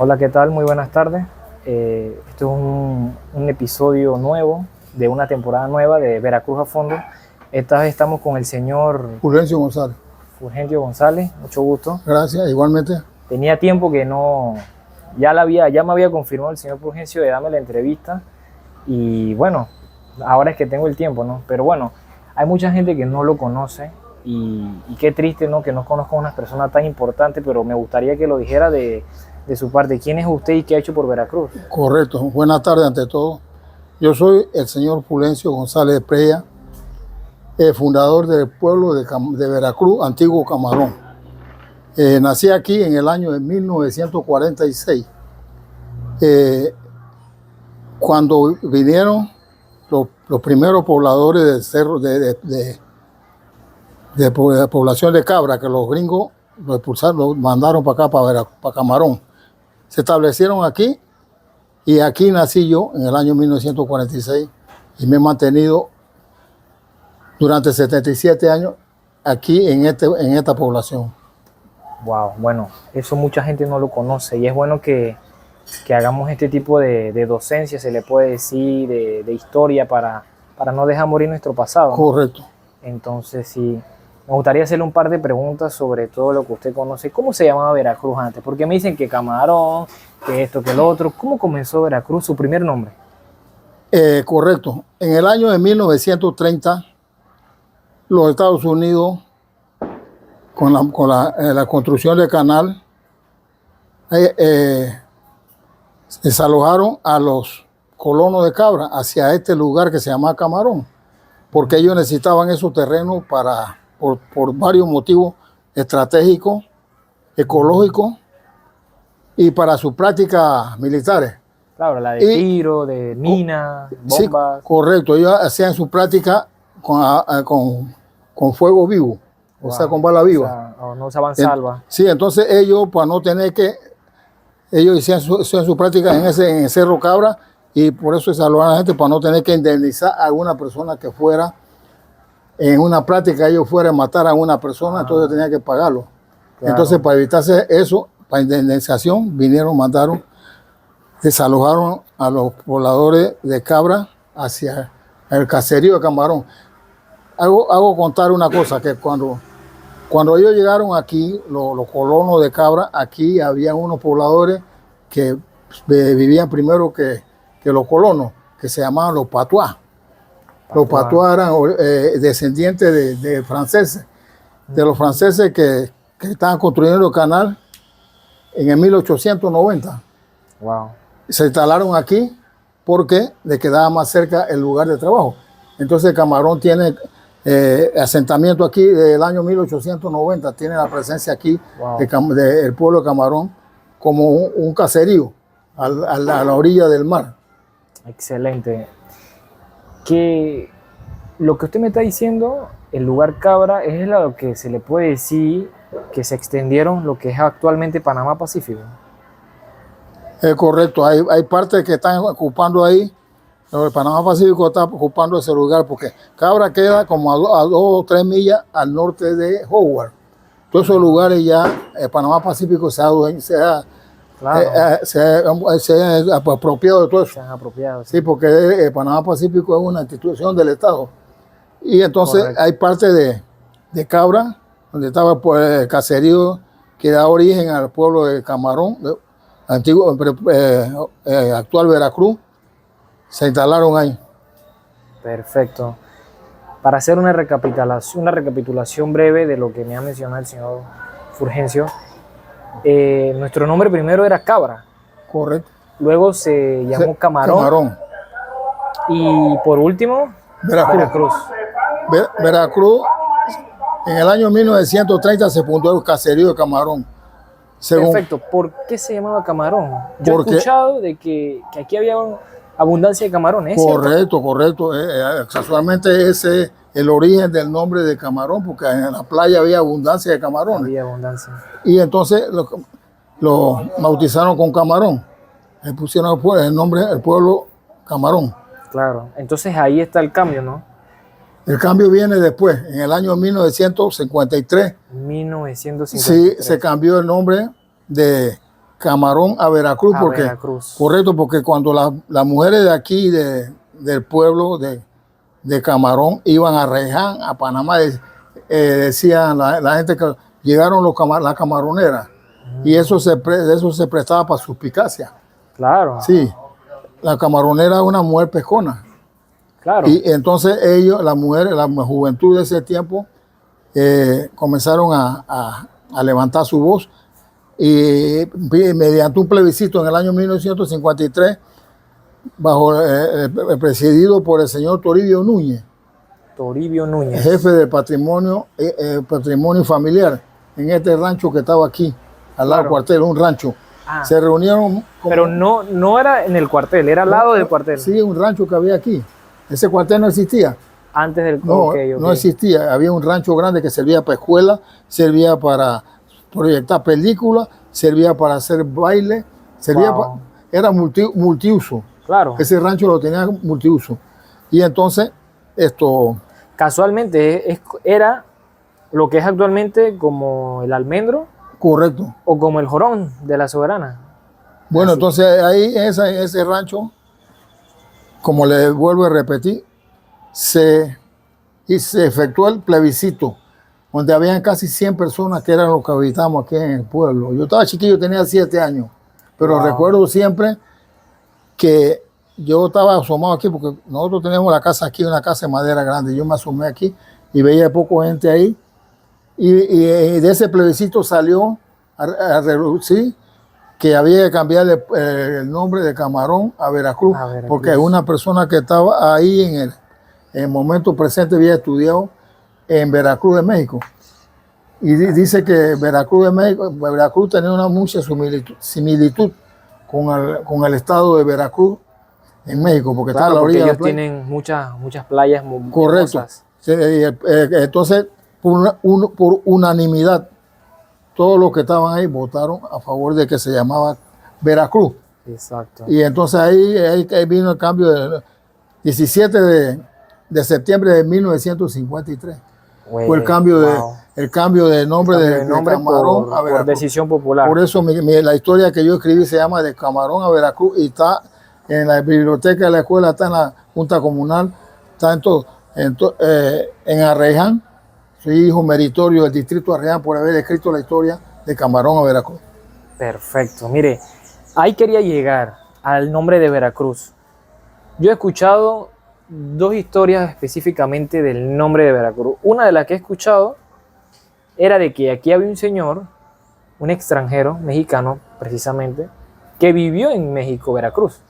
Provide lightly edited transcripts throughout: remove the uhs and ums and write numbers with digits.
Hola, ¿qué tal? Muy buenas tardes. Este es un episodio nuevo de una temporada nueva de Veracruz a Fondo. Esta vez estamos con el señor Fulgencio González. Fulgencio González, mucho gusto. Gracias, igualmente. Tenía tiempo que no, ya me había confirmado el señor Fulgencio de darme la entrevista y bueno, ahora es que tengo el tiempo, ¿no? Pero bueno, hay mucha gente que no lo conoce y qué triste, ¿no? Que no conozca a una persona tan importante, pero me gustaría que lo dijera de su parte. ¿Quién es usted y qué ha hecho por Veracruz? Correcto. Buenas tardes ante todo. Yo soy el señor Fulgencio González de Preya, fundador del pueblo de Veracruz, antiguo Camarón. Nací aquí en el año de 1946. Cuando vinieron los primeros pobladores del cerro de población de Cabra, que los gringos lo expulsaron, lo mandaron para acá, para Camarón. Se establecieron aquí y aquí nací yo en el año 1946 y me he mantenido durante 77 años aquí en esta población. Wow, bueno, eso mucha gente no lo conoce y es bueno que hagamos este tipo de docencia, se le puede decir, de historia para no dejar morir nuestro pasado, ¿no? Correcto. Entonces, sí, me gustaría hacerle un par de preguntas sobre todo lo que usted conoce. ¿Cómo se llamaba Veracruz antes? Porque me dicen que Camarón, que esto, que lo otro. ¿Cómo comenzó Veracruz, su primer nombre? Correcto. En el año de 1930, los Estados Unidos, con la construcción del canal, desalojaron a los colonos de Cabra hacia este lugar que se llama Camarón, porque ellos necesitaban esos terrenos por varios motivos estratégicos, ecológicos y para sus prácticas militares. Claro, la de tiro, de mina, bombas. Sí, correcto. Ellos hacían su práctica con fuego vivo, o sea, con bala viva. O sea, no usaban salva. Sí, entonces ellos, para no tener que, ellos hacían su práctica en el Cerro Cabra y por eso desalojaron a la gente, para no tener que indemnizar a alguna persona que fuera en una práctica, ellos fueran a matar a una persona, entonces tenían que pagarlo. Claro. Entonces, para evitarse eso, para indemnización, mandaron, desalojaron a los pobladores de Cabra hacia el caserío de Camarón. Hago contar una cosa, que cuando ellos llegaron aquí, los colonos de Cabra, aquí había unos pobladores que vivían primero que los colonos, que se llamaban los patuás. Los patuás eran descendientes de franceses, de los franceses que estaban construyendo el canal en el 1890. Wow. Se instalaron aquí porque les quedaba más cerca el lugar de trabajo. Entonces Camarón tiene asentamiento aquí desde el año 1890, tiene la presencia aquí del pueblo de Camarón como un caserío a la orilla del mar. Excelente. Que lo que usted me está diciendo, el lugar Cabra, es lo que se le puede decir que se extendieron lo que es actualmente Panamá Pacífico. Es correcto, hay partes que están ocupando ahí. El Panamá Pacífico está ocupando ese lugar porque Cabra queda como a 2 o 3 millas al norte de Howard. Todos esos lugares ya, el Panamá Pacífico se ha apropiado de todo eso. Se han apropiado. Sí, porque el Panamá Pacífico es una institución del Estado. Y entonces hay parte de Cabra, donde estaba el caserío que da origen al pueblo de Camarón, antiguo, actual Veracruz, se instalaron ahí. Perfecto. Para hacer una recapitulación breve de lo que me ha mencionado el señor Fulgencio, nuestro nombre primero era Cabra. Correcto. Luego se llamó Camarón. Y por último, Veracruz. Veracruz, en el año 1930 se fundó el caserío de Camarón. Perfecto. ¿Por qué se llamaba Camarón? Yo he escuchado de que aquí había abundancia de camarones. Correcto. Casualmente ese es el origen del nombre de Camarón, porque en la playa había abundancia de camarones. Había abundancia. Y entonces lo bautizaron con Camarón. Le pusieron el nombre del pueblo Camarón. Claro, entonces ahí está el cambio, ¿no? El cambio viene después, en el año 1953. 1953. Sí, se cambió el nombre de Camarón a Veracruz, A porque, Veracruz. correcto, porque cuando las mujeres de aquí, del pueblo de Camarón, iban a Reján, a Panamá, decían la gente que llegaron las camaroneras, y eso se prestaba para suspicacia. Claro, Sí, la camaronera es una mujer pescona. claro. Y entonces ellos, las mujeres, la juventud de ese tiempo, comenzaron a levantar su voz y mediante un plebiscito en el año 1953, presidido por el señor Toribio Núñez, Toribio Núñez. jefe del patrimonio familiar, en este rancho que estaba aquí, al lado del Claro. cuartel, un rancho. Ah, Se reunieron pero no era en el cuartel, era al lado del cuartel. Sí, un rancho que había aquí. Ese cuartel no existía. Antes del No, ok. no existía. Había un rancho grande que servía para escuela, servía para proyectar películas, servía para hacer baile, servía Wow. era multiuso. Claro. Ese rancho lo tenía multiuso. Y entonces, Casualmente era lo que es actualmente como el almendro correcto. o como el jorón de la Soberana. Bueno, Así. entonces ahí en ese rancho, como le vuelvo a repetir, se efectuó el plebiscito, donde habían casi 100 personas que eran los que habitamos aquí en el pueblo. Yo estaba chiquillo, tenía 7 años, pero Wow. recuerdo siempre que yo estaba asomado aquí, porque nosotros tenemos la casa aquí, una casa de madera grande. Yo me asomé aquí y veía poco gente ahí. Y de ese plebiscito salió a relucir que había que cambiar el nombre de Camarón a Veracruz, A Veracruz. porque una persona que estaba ahí en el momento presente había estudiado en Veracruz de México. Y dice que Veracruz tenía una mucha similitud con el estado de Veracruz en México, porque está a Claro, la porque orilla de la ellos playa. tienen muchas playas muy Correcto. hermosas. Sí, entonces, por unanimidad, todos los que estaban ahí votaron a favor de que se llamaba Veracruz. Exacto. Y entonces ahí vino el cambio del 17 de septiembre de 1953. Güey, Fue el cambio wow. el cambio de nombre Cambio de nombre Camarón a por Veracruz. decisión popular. Por eso la historia que yo escribí se llama De Camarón a Veracruz y está en la biblioteca de la escuela, está en la Junta Comunal, está en Arreján. Soy hijo meritorio del distrito de Arreján por haber escrito la historia de Camarón a Veracruz. Perfecto. Mire, ahí quería llegar al nombre de Veracruz. Yo he escuchado dos historias específicamente del nombre de Veracruz. Una de las que he escuchado era de que aquí había un señor, un extranjero, mexicano precisamente, que vivió en México, Veracruz.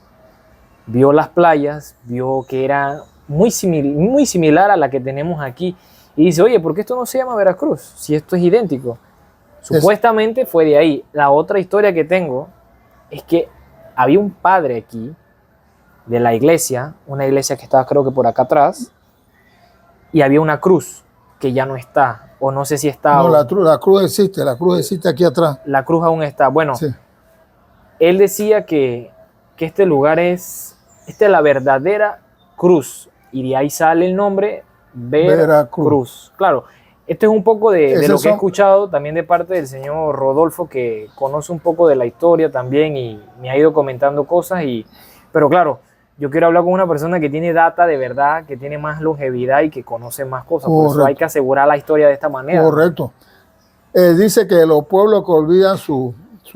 Vio las playas, vio que era muy similar a la que tenemos aquí. Y dice, oye, ¿por qué esto no se llama Veracruz? Si esto es idéntico. Supuestamente fue de ahí. La otra historia que tengo es que había un padre aquí de la iglesia, una iglesia que estaba creo que por acá atrás, y había una cruz que ya no está, o no sé si está. No, la cruz existe aquí atrás. La cruz aún está. Bueno, Sí. él decía que este lugar esta es la verdadera cruz, y de ahí sale el nombre Veracruz. Claro, esto es un poco de lo que he escuchado también de parte del señor Rodolfo, que conoce un poco de la historia también y me ha ido comentando cosas. Pero claro, yo quiero hablar con una persona que tiene data de verdad, que tiene más longevidad y que conoce más cosas. Por eso hay que asegurar la historia de esta manera. Correcto. Dice que los pueblos que olvidan su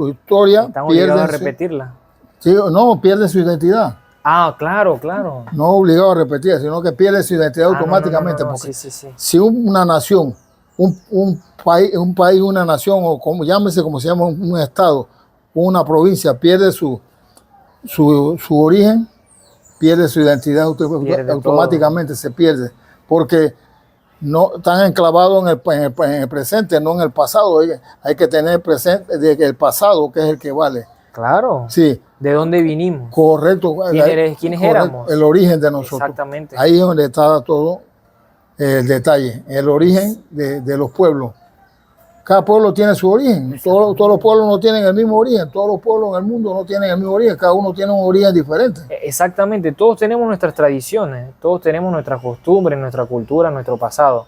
historia están obligados a repetirla. Sí, no, pierden su identidad. Ah, claro, claro. No obligado a repetir, sino que pierde su identidad automáticamente. No, porque sí. si una nación, un país, una nación, o como llámese como se llama, un estado, una provincia, pierde su origen, pierde su identidad automáticamente, se pierde. Porque no están enclavados en el presente, no en el pasado. Hay que tener presente el pasado, que es el que vale. Claro. Sí. ¿De dónde vinimos? Correcto. ¿Quiénes éramos? El origen de nosotros. Exactamente. Ahí es donde está todo el detalle, el origen de los pueblos. Cada pueblo tiene su origen. Todos los pueblos no tienen el mismo origen. Todos los pueblos en el mundo no tienen el mismo origen. Cada uno tiene un origen diferente. Exactamente. Todos tenemos nuestras tradiciones, todos tenemos nuestras costumbres, nuestra cultura, nuestro pasado.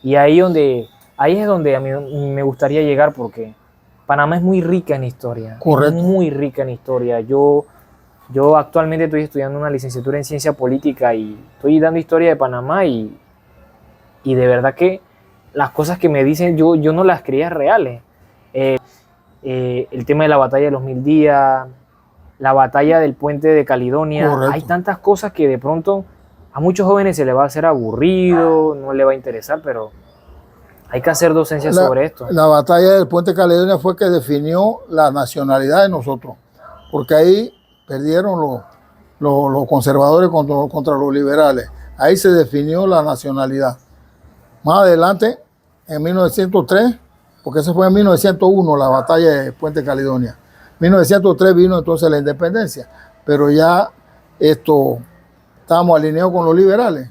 Y ahí es donde a mí me gustaría llegar, porque Panamá es muy rica en historia. Correcto. Muy rica en historia. Yo actualmente estoy estudiando una licenciatura en ciencia política y estoy dando historia de Panamá y de verdad que las cosas que me dicen yo no las creía reales. El tema de la batalla de los 1000 días, la batalla del puente de Caledonia. Correcto. Hay tantas cosas que de pronto a muchos jóvenes se les va a hacer aburrido, no les va a interesar, pero hay que hacer docencia sobre esto. La batalla del puente Caledonia fue que definió la nacionalidad de nosotros, porque ahí perdieron los conservadores contra los liberales. Ahí se definió la nacionalidad. Más adelante, en 1903, porque eso fue en 1901, la batalla del puente Caledonia. En 1903 vino entonces la independencia, pero ya estábamos alineados con los liberales,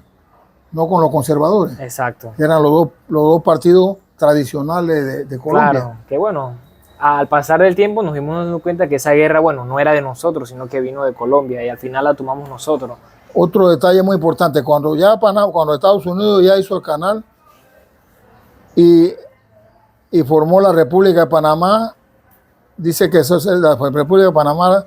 no con los conservadores. Exacto. Que eran los dos partidos tradicionales de Colombia. Claro, que bueno, al pasar del tiempo nos dimos dando cuenta que esa guerra, bueno, no era de nosotros, sino que vino de Colombia y al final la tomamos nosotros. Otro detalle muy importante, cuando Estados Unidos ya hizo el canal y formó la República de Panamá, dice que la República de Panamá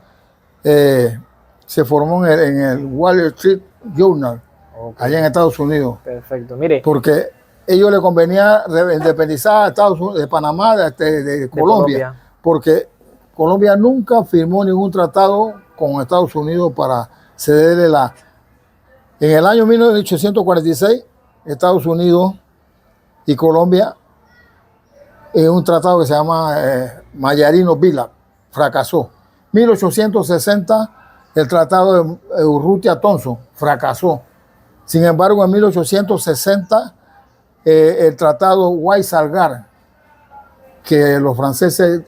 se formó en el Wall Street Journal, okay, allá en Estados Unidos. Perfecto, mire. Porque ellos le convenía independizar a Estados Unidos, de Panamá, de Colombia, porque Colombia nunca firmó ningún tratado con Estados Unidos para cederle la... En el año 1846, Estados Unidos y Colombia, en un tratado que se llama Mayarino-Bilac, fracasó. 1860, el tratado de Urrutia-Thompson, fracasó. Sin embargo, en 1860, el tratado Guay-Salgar, que los franceses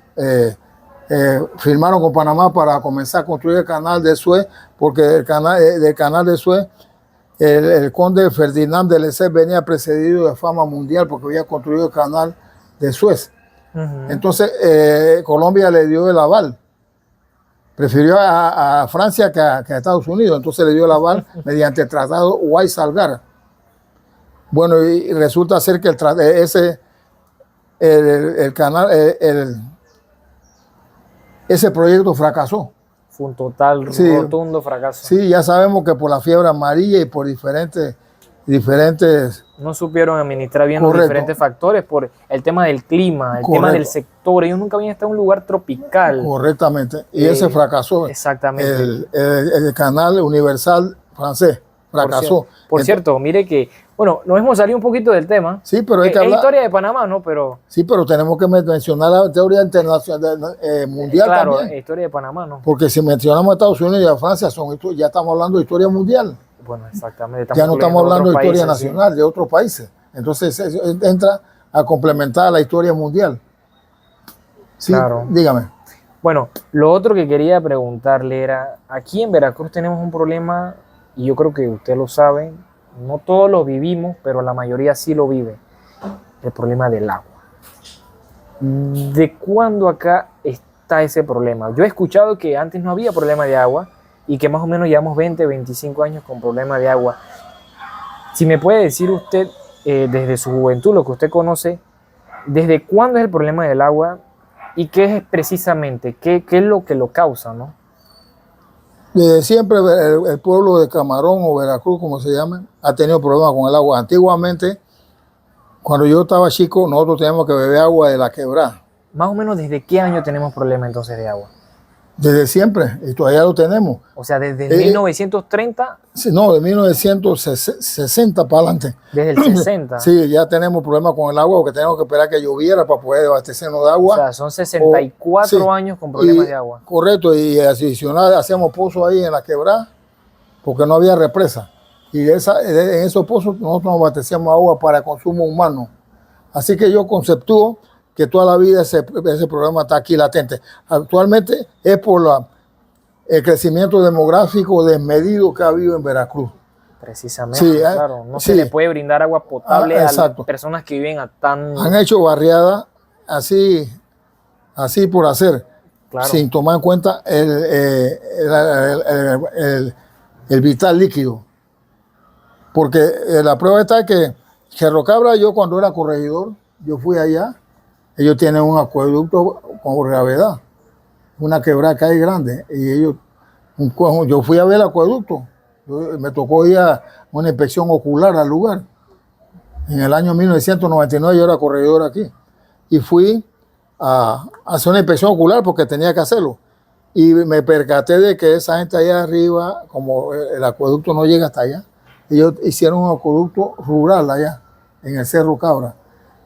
firmaron con Panamá para comenzar a construir el canal de Suez, porque del canal de Suez, el conde Ferdinand de Lesseps venía precedido de fama mundial porque había construido el canal de Suez. Entonces, Colombia le dio el aval. Prefirió a Francia que a Estados Unidos. Entonces le dio el aval mediante el tratado Guay-Salgar. Bueno, y resulta ser que ese proyecto fracasó. Fue un total rotundo fracaso. Sí, ya sabemos que por la fiebre amarilla y por diferentes... No supieron administrar bien, correcto, los diferentes factores por el tema del clima, el correcto, tema del sector. Ellos nunca habían estado en un lugar tropical. Correctamente. Y ese fracasó. Exactamente. El canal universal francés fracasó. Por cierto, mire que, bueno, nos hemos salido un poquito del tema. Sí, pero hay que hablar. Es historia de Panamá, ¿no? Pero... Sí, pero tenemos que mencionar la teoría internacional mundial, claro, también. Historia de Panamá, ¿no? Porque si mencionamos a Estados Unidos y a Francia, ya estamos hablando de historia mundial. Bueno, exactamente. Ya no estamos hablando de historia nacional, de otros países. Entonces eso entra a complementar la historia mundial. Sí, claro. Dígame. Bueno, lo otro que quería preguntarle era, aquí en Veracruz tenemos un problema, y yo creo que usted lo sabe, no todos lo vivimos, pero la mayoría sí lo vive, el problema del agua. ¿De cuándo acá está ese problema? Yo he escuchado que antes no había problema de agua, y que más o menos llevamos 20, 25 años con problemas de agua. Si me puede decir usted, desde su juventud, lo que usted conoce, ¿desde cuándo es el problema del agua y qué es precisamente, qué es lo que lo causa, ¿no? Desde siempre el pueblo de Camarón o Veracruz, como se llama, ha tenido problemas con el agua. Antiguamente, cuando yo estaba chico, nosotros teníamos que beber agua de la quebrada. Más o menos, ¿desde qué año tenemos problemas entonces de agua? Desde siempre, y todavía lo tenemos. O sea, desde 1930. No, de 1960 para adelante. Desde el 60. Sí, ya tenemos problemas con el agua porque tenemos que esperar que lloviera para poder abastecernos de agua. O sea, son 64 años con problemas de agua. Correcto, y adicional hacíamos pozos ahí en la quebrada porque no había represa. Y en esos pozos nosotros nos abastecíamos agua para consumo humano. Así que yo conceptúo que toda la vida ese problema está aquí latente. Actualmente es por el crecimiento demográfico desmedido que ha habido en Veracruz. Precisamente, sí, claro. No se le puede brindar agua potable a las personas que viven a tan... Han hecho barriadas así por hacer, claro, sin tomar en cuenta el vital líquido. Porque la prueba está que Cerro Cabra, yo cuando era corregidor, yo fui allá, ellos tienen un acueducto con gravedad, una quebrada que hay grande, y ellos, yo fui a ver el acueducto, me tocó ir a una inspección ocular al lugar. En el año 1999 yo era corregidor aquí, y fui a hacer una inspección ocular porque tenía que hacerlo. Y me percaté de que esa gente allá arriba, como el acueducto no llega hasta allá, ellos hicieron un acueducto rural allá, en el Cerro Cabra.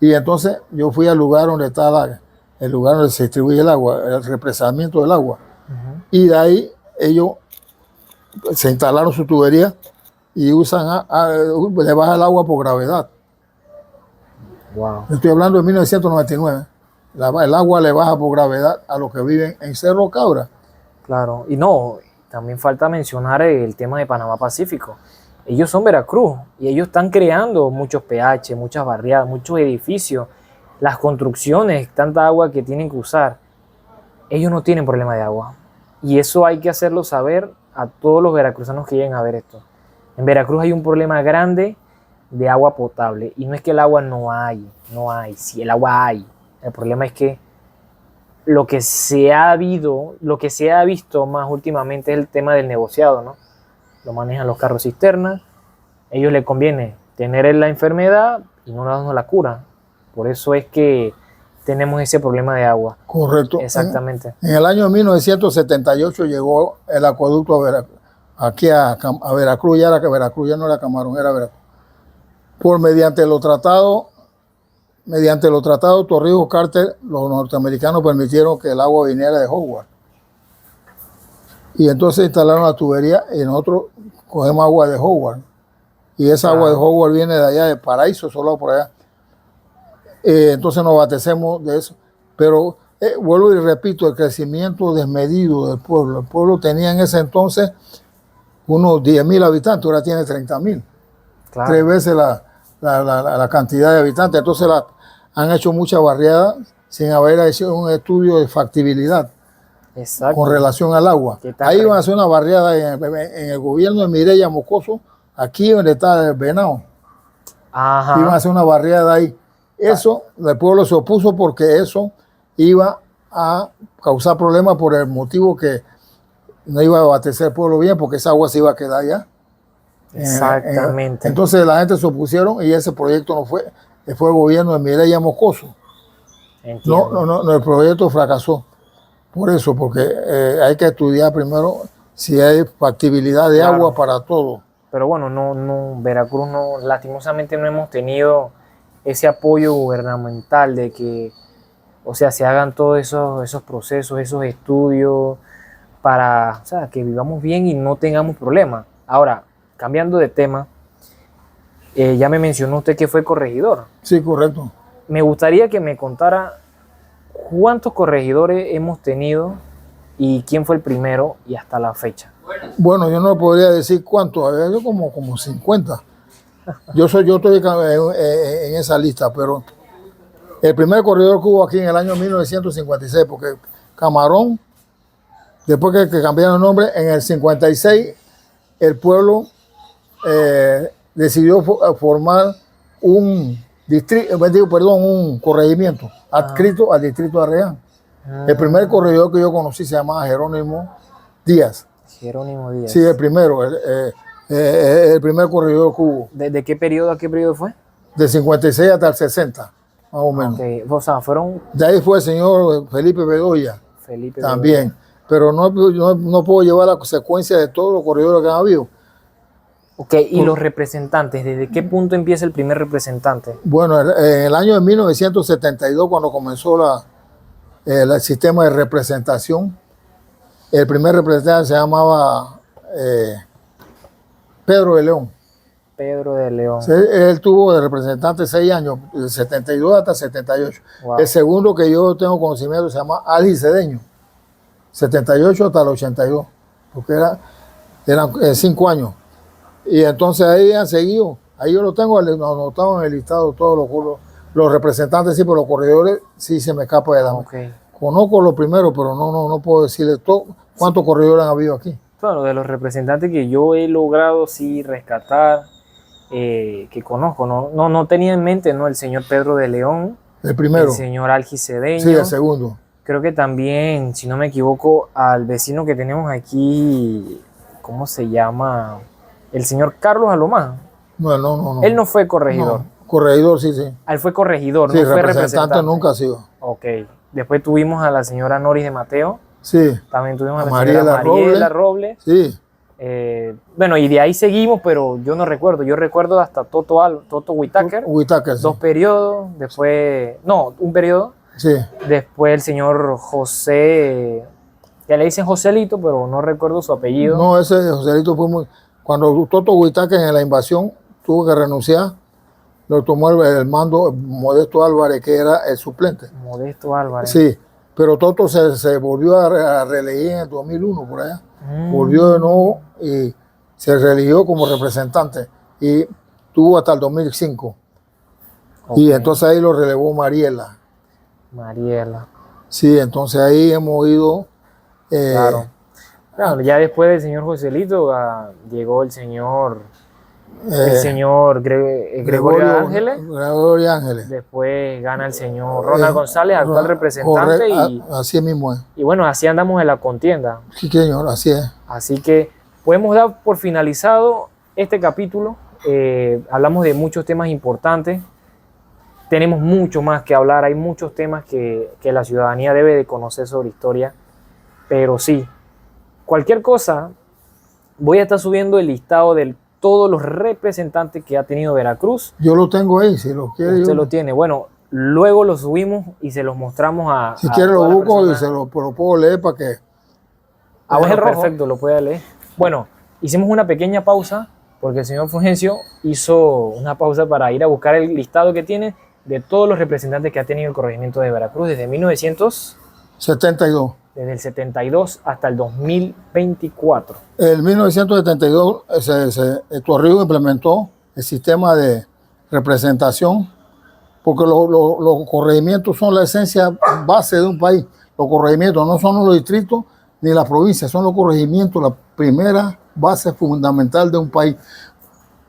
Y entonces yo fui al lugar donde está el lugar donde se distribuye el agua, el represamiento del agua. Y de ahí ellos se instalaron su tubería y usan, le baja el agua por gravedad. Wow. Estoy hablando de 1999. El agua le baja por gravedad a los que viven en Cerro Cabra. Claro, y no, también falta mencionar el tema de Panamá Pacífico. Ellos son Veracruz y ellos están creando muchos pH, muchas barriadas, muchos edificios, las construcciones, tanta agua que tienen que usar. Ellos no tienen problema de agua. Y eso hay que hacerlo saber a todos los veracruzanos que lleguen a ver esto. En Veracruz hay un problema grande de agua potable. Y no es que el agua no hay, sí, el agua hay. El problema es que lo que se ha visto más últimamente es el tema del negociado, ¿no? Lo manejan los carros cisternas. A ellos les conviene tener la enfermedad y no darnos la cura. Por eso es que tenemos ese problema de agua. Correcto. Exactamente. En el año 1978 llegó el acueducto aquí a Veracruz, ya era que Veracruz ya no era Camarón, era Veracruz. Mediante los tratados Torrijos-Carter, los norteamericanos permitieron que el agua viniera de Howard. Y entonces instalaron la tubería y nosotros cogemos agua de Howard. Y esa agua de Howard viene de allá, de Paraíso, solo por allá. Entonces nos abastecemos de eso. Pero vuelvo y repito, el crecimiento desmedido del pueblo. El pueblo tenía en ese entonces unos 10,000 habitantes, ahora tiene 30,000. Claro. 3 veces la cantidad de habitantes. Entonces han hecho muchas barriadas sin haber hecho un estudio de factibilidad. Exacto. Con relación al agua. Ahí van a hacer una barriada en el gobierno de Mireya Moscoso, aquí donde está el Venado. Ajá. Iban a hacer una barriada ahí. Eso, el pueblo se opuso porque eso iba a causar problemas por el motivo que no iba a abastecer el pueblo bien, porque esa agua se iba a quedar allá. Exactamente. Entonces la gente se opusieron y ese proyecto no fue el gobierno de Mireya Moscoso. No, el proyecto fracasó. Por eso, porque hay que estudiar primero si hay factibilidad de agua para todo. Pero bueno, Veracruz lastimosamente no hemos tenido ese apoyo gubernamental de que, o sea, se hagan todos esos procesos, esos estudios para, o sea, que vivamos bien y no tengamos problemas. Ahora, cambiando de tema, ya me mencionó usted que fue corregidor. Sí, correcto. Me gustaría que me contara cuántos corregidores hemos tenido y quién fue el primero y hasta la fecha. Bueno, yo no podría decir cuántos, había yo como 50. Yo estoy en esa lista, pero el primer corredor que hubo aquí en el año 1956, porque Camarón, después que cambiaron el nombre, en el 56 el pueblo decidió formar un corregimiento adscrito al distrito de Arreán. El primer corregidor que yo conocí se llamaba Jerónimo Díaz. Jerónimo Díaz. Sí, el primero, el primer corregidor que hubo. ¿De qué periodo a qué periodo fue? De 56 hasta el 60, más o menos. Okay. O sea, fueron... De ahí fue el señor Felipe Bedoya. También. Pero no puedo llevar la consecuencia de todos los corredores que han habido. Ok, ¿y los representantes? ¿Desde qué punto empieza el primer representante? Bueno, en el año de 1972, cuando comenzó el sistema de representación, el primer representante se llamaba Pedro de León. Pedro de León. Él tuvo de representante 6 años, del 72 hasta 78. Wow. El segundo que yo tengo conocimiento se llama Algi Cedeño, 78 hasta el 82, porque eran 5 años. Y entonces ahí han seguido, ahí yo lo tengo anotado en el listado, todos los representantes, sí, pero los corredores sí se me escapa de la mano. Okay. Conozco los primeros, pero no puedo decirles cuántos corredores han habido aquí. Bueno, de los representantes que yo he logrado sí rescatar, que conozco, no tenía en mente, ¿no? El señor Pedro de León, El primero. el señor Algis Cedeño. Sí, el segundo. Creo que también, si no me equivoco, al vecino que tenemos aquí, ¿cómo se llama? El señor Carlos Alomán. No. Él no fue corregidor. No, corregidor, sí, sí. Él fue corregidor, Sí, no fue representante representante. nunca ha sido. Ok. Después tuvimos a la señora Noris de Mateo. Sí, También tuvimos a la Mariela señora Mariela Robles. sí. Bueno, y de ahí seguimos, pero yo no recuerdo. Yo recuerdo hasta Toto Whitaker. Whitaker, sí. 2 periodos. Después, no, 1 periodo. Sí. Después el señor José, que le dicen Joselito, pero no recuerdo su apellido. No, ese Joselito fue muy... Cuando Toto Whitaker en la invasión tuvo que renunciar, lo tomó el mando Modesto Álvarez, que era el suplente. Modesto Álvarez. Sí, pero Toto se volvió a reelegir en el 2001, por allá. Volvió de nuevo y se reeligió como representante y tuvo hasta el 2005. Okay. Y entonces ahí lo relevó Mariela. Mariela. Sí, entonces ahí hemos ido... Claro. Claro, ya después del señor Joselito llegó el señor Gregorio Ángeles. Gregorio Ángeles. Después gana el señor Ronald González, actual representante. Así mismo es. Y bueno, así andamos en la contienda. Sí, señor, así es. Así que podemos dar por finalizado este capítulo. Hablamos de muchos temas importantes. Tenemos mucho más que hablar. Hay muchos temas que la ciudadanía debe de conocer sobre historia. Pero sí, cualquier cosa, voy a estar subiendo el listado de todos los representantes que ha tenido Veracruz. Yo lo tengo ahí, si lo quiere. Usted lo tiene. Bueno, luego lo subimos y se los mostramos a... Si quiere lo busco y se lo puedo leer para que... Bueno, perfecto, lo puede leer. Bueno, hicimos una pequeña pausa porque el señor Fulgencio hizo una pausa para ir a buscar el listado que tiene de todos los representantes que ha tenido el corregimiento de Veracruz desde 72. Desde el 72 hasta el 2024. En 1972, Torrijos implementó el sistema de representación, porque los corregimientos son la esencia base de un país. Los corregimientos no son los distritos ni las provincias, son los corregimientos, la primera base fundamental de un país.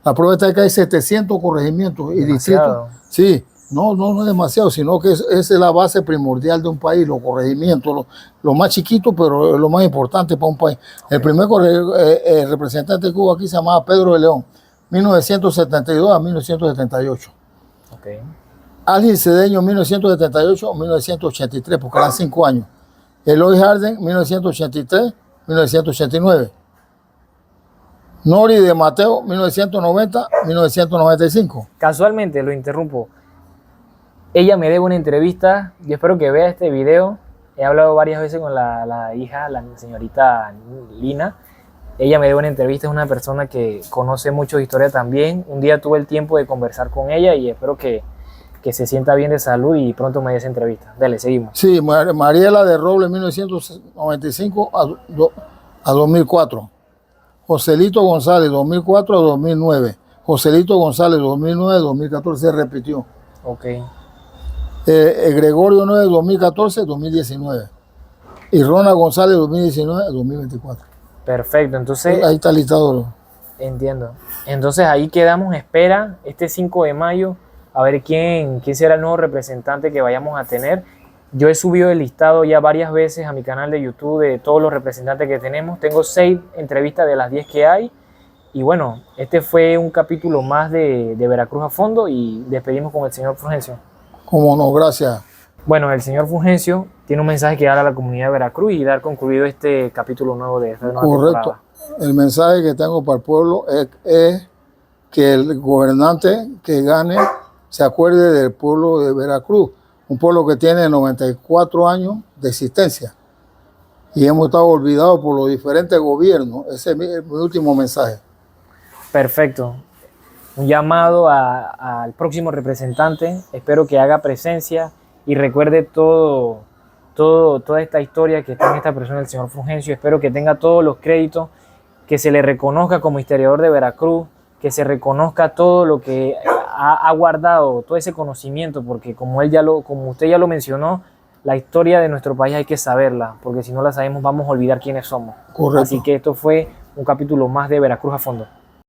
La prueba está que hay 700 corregimientos y distritos. Sí. No es demasiado, sino que es la base primordial de un país, los corregimientos, lo más chiquito, pero lo más importante para un país. El primer representante que hubo aquí se llamaba Pedro de León, 1972 a 1978. Okay. Algis Cedeño, 1978 a 1983, porque eran 5 años. Eloy Harden, 1983 1989. Nori de Mateo, 1990 1995. Casualmente, lo interrumpo. Ella me debe una entrevista, yo espero que vea este video. He hablado varias veces con la hija, la señorita Lina. Ella me debe una entrevista, es una persona que conoce mucho de historia también. Un día tuve el tiempo de conversar con ella y espero que se sienta bien de salud y pronto me dé esa entrevista. Dale, seguimos. Sí, Mariela de Robles, 1995 a 2004. Joselito González, 2004 a 2009. Joselito González, 2009 a 2014 se repitió. Ok. Gregorio 9, 2014, 2019. Y Ronald González, 2019, 2024. Perfecto, entonces... Ahí está listado. Entiendo. Entonces ahí quedamos, espera, este 5 de mayo, a ver quién será el nuevo representante que vayamos a tener. Yo he subido el listado ya varias veces a mi canal de YouTube de todos los representantes que tenemos. Tengo 6 entrevistas de las 10 que hay. Y bueno, este fue un capítulo más de Veracruz a fondo y despedimos con el señor Fulgencio. Cómo no, gracias. Bueno, el señor Fulgencio tiene un mensaje que dar a la comunidad de Veracruz y dar concluido este capítulo nuevo de esta nueva temporada. El mensaje que tengo para el pueblo es que el gobernante que gane se acuerde del pueblo de Veracruz, un pueblo que tiene 94 años de existencia y hemos estado olvidados por los diferentes gobiernos. Ese es mi último mensaje. Perfecto. Un llamado al próximo representante. Espero que haga presencia y recuerde toda esta historia que está en esta persona, el señor Fulgencio. Espero que tenga todos los créditos, que se le reconozca como historiador de Veracruz, que se reconozca todo lo que ha guardado, todo ese conocimiento, porque como usted ya lo mencionó, la historia de nuestro país hay que saberla, porque si no la sabemos vamos a olvidar quiénes somos. Correcto. Así que esto fue un capítulo más de Veracruz a fondo.